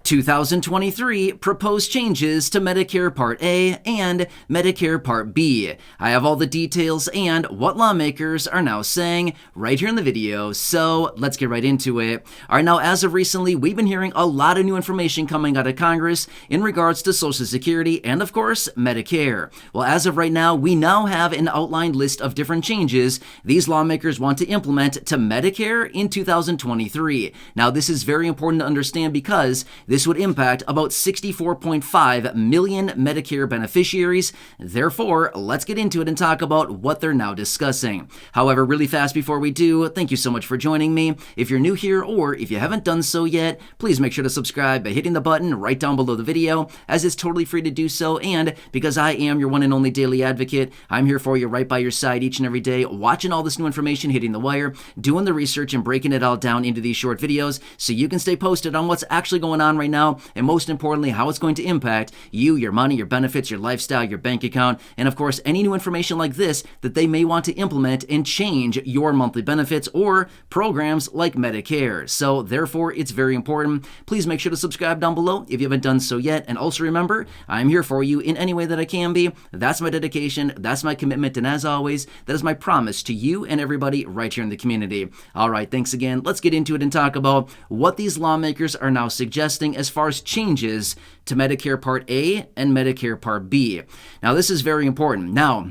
2023 proposed changes to Medicare Part A and Medicare Part B. I have all the details and what lawmakers are now saying right here in the video, so let's get right into it. All right, now as of recently, we've been hearing a lot of new information coming out of Congress in regards to Social Security and, of course, Medicare. Well, as of right now, we now have an outlined list of different changes these lawmakers want to implement to Medicare in 2023. Now, this is very important to understand because this would impact about 64.5 million Medicare beneficiaries. Therefore, let's get into it and talk about what they're now discussing. However, really fast before we do, thank you so much for joining me. If you're new here or if you haven't done so yet, please make sure to subscribe by hitting the button right down below the video, as it's totally free to do so. And because I am your one and only daily advocate, I'm here for you right by your side each and every day, watching all this new information hitting the wire, doing the research and breaking it all down into these short videos so you can stay posted on what's actually going on right now, and most importantly, how it's going to impact you, your money, your benefits, your lifestyle, your bank account, and of course, any new information like this that they may want to implement and change your monthly benefits or programs like Medicare. So therefore, it's very important. Please make sure to subscribe down below if you haven't done so yet, and also remember, I'm here for you in any way that I can be. That's my dedication, that's my commitment, and as always, that is my promise to you and everybody right here in the community. All right, thanks again. Let's get into it and talk about what these lawmakers are now suggesting as far as changes to Medicare Part A and Medicare Part B. Now, this is very important. Now,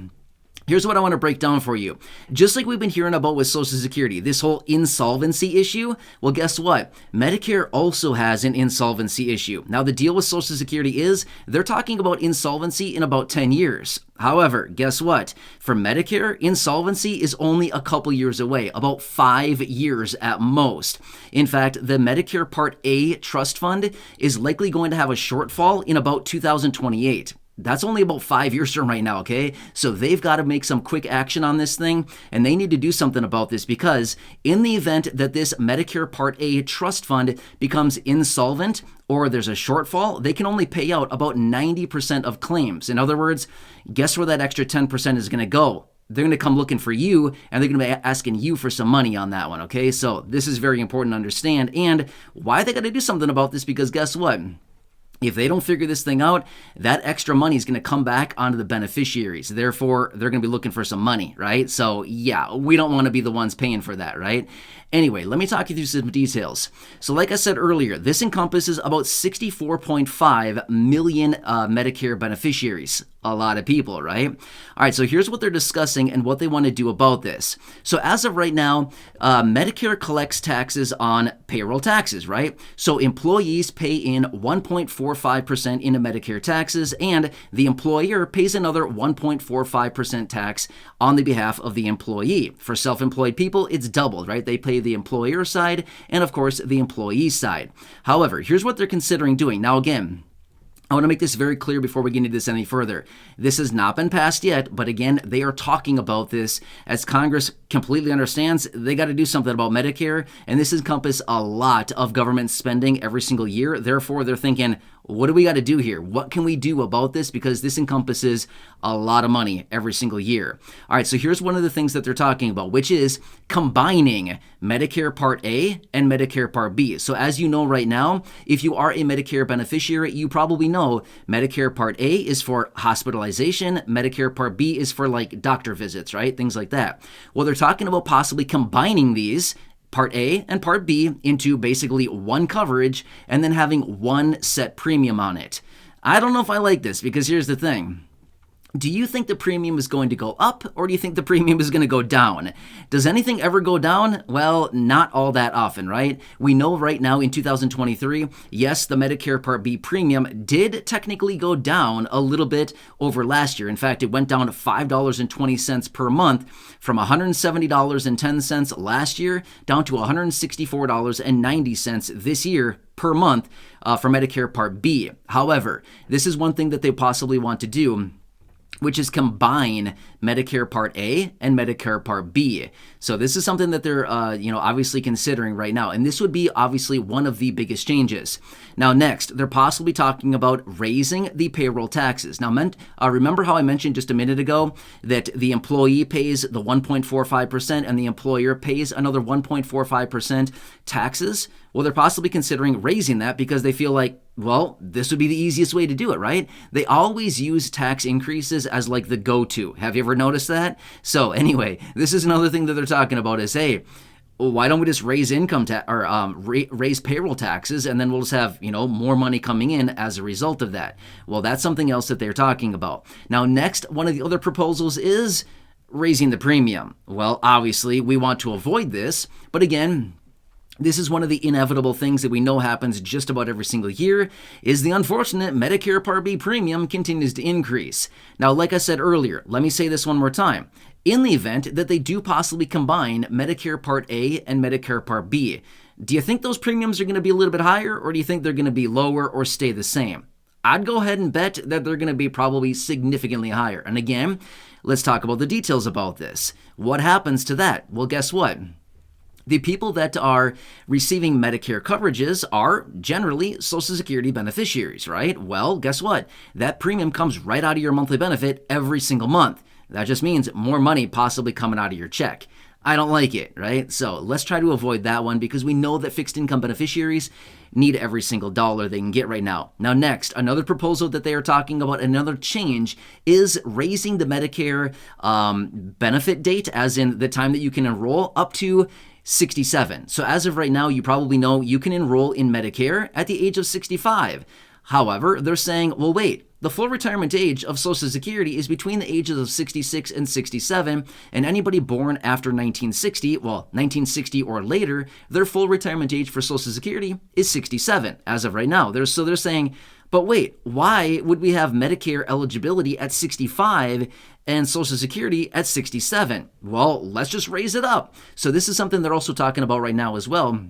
here's what I want to break down for you. Just like we've been hearing about with Social Security, this whole insolvency issue, well, guess what? Medicare also has an insolvency issue. Now, the deal with Social Security is they're talking about insolvency in about 10 years. However, guess what? For Medicare, insolvency is only a couple years away, about 5 years at most. In fact, the Medicare Part A trust fund is likely going to have a shortfall in about 2028. That's only about 5 years from right now, okay? So they've got to make some quick action on this thing, and they need to do something about this because in the event that this Medicare Part A trust fund becomes insolvent or there's a shortfall, they can only pay out about 90% of claims. In other words, guess where that extra 10% is going to go? They're going to come looking for you, and they're going to be asking you for some money on that one, okay? So this is very important to understand, and why they got to do something about this, because guess what? If they don't figure this thing out, that extra money is going to come back onto the beneficiaries. Therefore, they're going to be looking for some money, right? So yeah, we don't want to be the ones paying for that, right? Anyway, let me talk you through some details. So like I said earlier, this encompasses about 64.5 million Medicare beneficiaries. A lot of people, right? All right, so here's what they're discussing and what they want to do about this. So as of right now, Medicare collects taxes on payroll taxes, right? So employees pay in 1.45% into Medicare taxes, and the employer pays another 1.45% tax on the behalf of the employee. For self-employed people, it's doubled, right? They pay the employer side and, of course, the employee side. However, here's what they're considering doing. Now, again, I want to make this very clear before we get into this any further. This has not been passed yet, but again, they are talking about this. As Congress completely understands, they got to do something about Medicare, and this encompasses a lot of government spending every single year. Therefore, they're thinking, what do we got to do here? What can we do about this? Because this encompasses a lot of money every single year. All right, so here's one of the things that they're talking about, which is combining Medicare Part A and Medicare Part B. So as you know right now, if you are a Medicare beneficiary, you probably know Medicare Part A is for hospitalization, Medicare Part B is for like doctor visits, right? Things like that. Well, they're talking about possibly combining these Part A and Part B into basically one coverage and then having one set premium on it. I don't know if I like this, because here's the thing. Do you think the premium is going to go up, or do you think the premium is going to go down? Does anything ever go down? Well, not all that often, right? We know right now in 2023, yes, the Medicare Part B premium did technically go down a little bit over last year. In fact, it went down to $5.20 per month from $170.10 last year down to $164.90 this year per month for Medicare Part B. However, this is one thing that they possibly want to do, which is combine Medicare Part A and Medicare Part B. So this is something that they're, obviously considering right now. And this would be obviously one of the biggest changes. Now, next, they're possibly talking about raising the payroll taxes. Now, remember how I mentioned just a minute ago that the employee pays the 1.45% and the employer pays another 1.45% taxes? Well, they're possibly considering raising that because they feel like Well, this would be the easiest way to do it, right? They always use tax increases as like the go-to. Have you ever noticed that? So anyway, this is another thing that they're talking about is, hey, why don't we just raise raise payroll taxes, and then we'll just have, more money coming in as a result of that. Well, that's something else that they're talking about. Now, next, one of the other proposals is raising the premium. Well, obviously, we want to avoid this, but again, this is one of the inevitable things that we know happens just about every single year, is the unfortunate Medicare Part B premium continues to increase. Now, like I said earlier, let me say this one more time. In the event that they do possibly combine Medicare Part A and Medicare Part B, do you think those premiums are going to be a little bit higher, or do you think they're going to be lower or stay the same? I'd go ahead and bet that they're going to be probably significantly higher. And again, let's talk about the details about this. What happens to that? Well, guess what? The people that are receiving Medicare coverages are generally Social Security beneficiaries, right? Well, guess what? That premium comes right out of your monthly benefit every single month. That just means more money possibly coming out of your check. I don't like it, right? So let's try to avoid that one, because we know that fixed income beneficiaries need every single dollar they can get right now. Now, next, another proposal that they are talking about, another change, is raising the Medicare benefit date, as in the time that you can enroll, up to 67. So as of right now, you probably know you can enroll in Medicare at the age of 65. However, they're saying, well, wait, the full retirement age of Social Security is between the ages of 66 and 67, and anybody born after 1960 or later, their full retirement age for Social Security is 67 as of right now. They're saying, but wait, why would we have Medicare eligibility at 65 and Social Security at 67? Well, let's just raise it up. So this is something they're also talking about right now as well,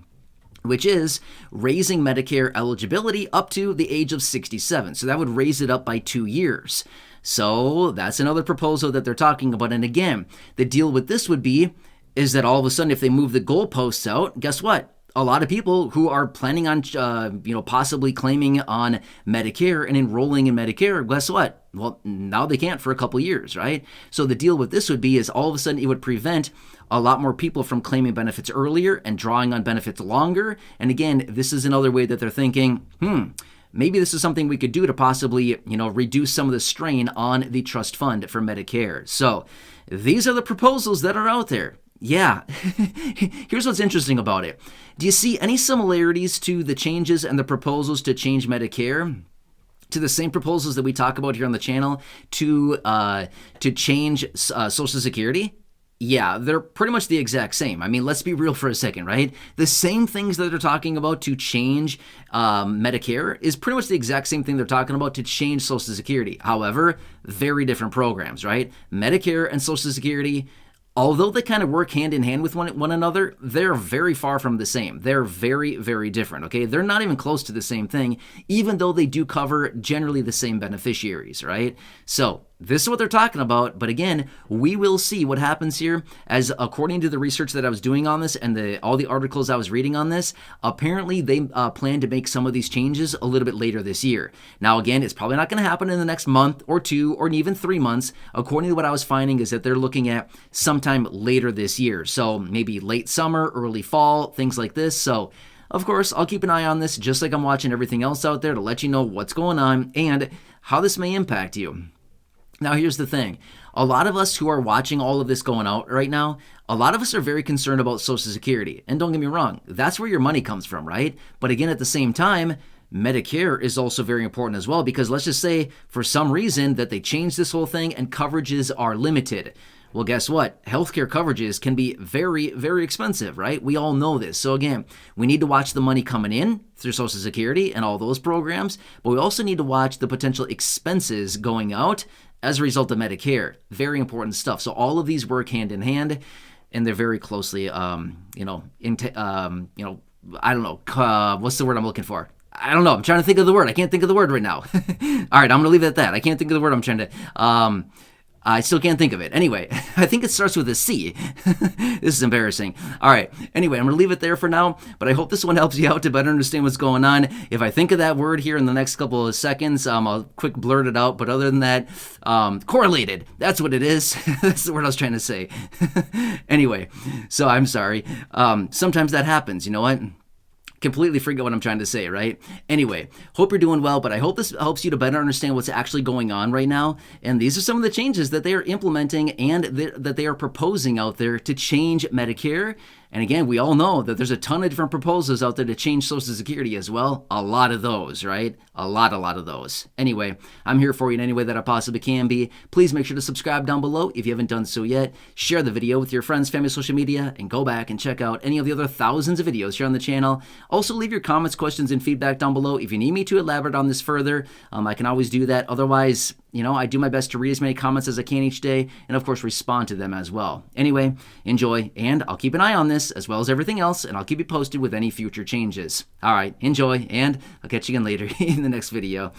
which is raising Medicare eligibility up to the age of 67. So that would raise it up by 2 years. So that's another proposal that they're talking about. And again, the deal with this would be is that all of a sudden, if they move the goalposts out, guess what? A lot of people who are planning on, possibly claiming on Medicare and enrolling in Medicare, guess what? Well, now they can't for a couple years, right? So the deal with this would be is all of a sudden it would prevent a lot more people from claiming benefits earlier and drawing on benefits longer. And again, this is another way that they're thinking, maybe this is something we could do to possibly, reduce some of the strain on the trust fund for Medicare. So these are the proposals that are out there. Yeah, here's what's interesting about it. Do you see any similarities to the changes and the proposals to change Medicare, to the same proposals that we talk about here on the channel to change Social Security? Yeah, they're pretty much the exact same. I mean, let's be real for a second, right? The same things that they're talking about to change Medicare is pretty much the exact same thing they're talking about to change Social Security. However, very different programs, right? Medicare and Social Security, although they kind of work hand in hand with one another, they're very far from the same. They're very, very different, okay? They're not even close to the same thing, even though they do cover generally the same beneficiaries, right? So this is what they're talking about, but again, we will see what happens here, as according to the research that I was doing on this and all the articles I was reading on this, apparently they plan to make some of these changes a little bit later this year. Now again, it's probably not going to happen in the next month or 2 or even 3 months. According to what I was finding is that they're looking at sometime later this year. So maybe late summer, early fall, things like this. So of course, I'll keep an eye on this just like I'm watching everything else out there to let you know what's going on and how this may impact you. Now, here's the thing. A lot of us who are watching all of this going out right now, a lot of us are very concerned about Social Security. And don't get me wrong, that's where your money comes from, right? But again, at the same time, Medicare is also very important as well, because let's just say for some reason that they change this whole thing and coverages are limited. Well, guess what? Healthcare coverages can be very, very expensive, right? We all know this. So again, we need to watch the money coming in through Social Security and all those programs, but we also need to watch the potential expenses going out as a result of Medicare. Very important stuff. So all of these work hand in hand, and they're very closely, I don't know, what's the word I'm looking for? I don't know. I'm trying to think of the word. I can't think of the word right now. All right, I'm going to leave it at that. I can't think of the word I'm trying to... I still can't think of it. Anyway, I think it starts with a C. This is embarrassing. All right. Anyway, I'm going to leave it there for now, but I hope this one helps you out to better understand what's going on. If I think of that word here in the next couple of seconds, I'll quick blurt it out. But other than that, correlated. That's what it is. That's the word I was trying to say. Anyway, so I'm sorry. Sometimes that happens. You know what? completely forget what I'm trying to say, right? Anyway, hope you're doing well, but I hope this helps you to better understand what's actually going on right now. And these are some of the changes that they are implementing and that they are proposing out there to change Medicare. And again, we all know that there's a ton of different proposals out there to change Social Security as well. A lot of those, right? A lot of those. Anyway, I'm here for you in any way that I possibly can be. Please make sure to subscribe down below if you haven't done so yet. Share the video with your friends, family, social media, and go back and check out any of the other thousands of videos here on the channel. Also, leave your comments, questions, and feedback down below. If you need me to elaborate on this further, I can always do that. Otherwise, I do my best to read as many comments as I can each day and, of course, respond to them as well. Anyway, enjoy, and I'll keep an eye on this as well as everything else, and I'll keep you posted with any future changes. All right, enjoy, and I'll catch you again later in the next video.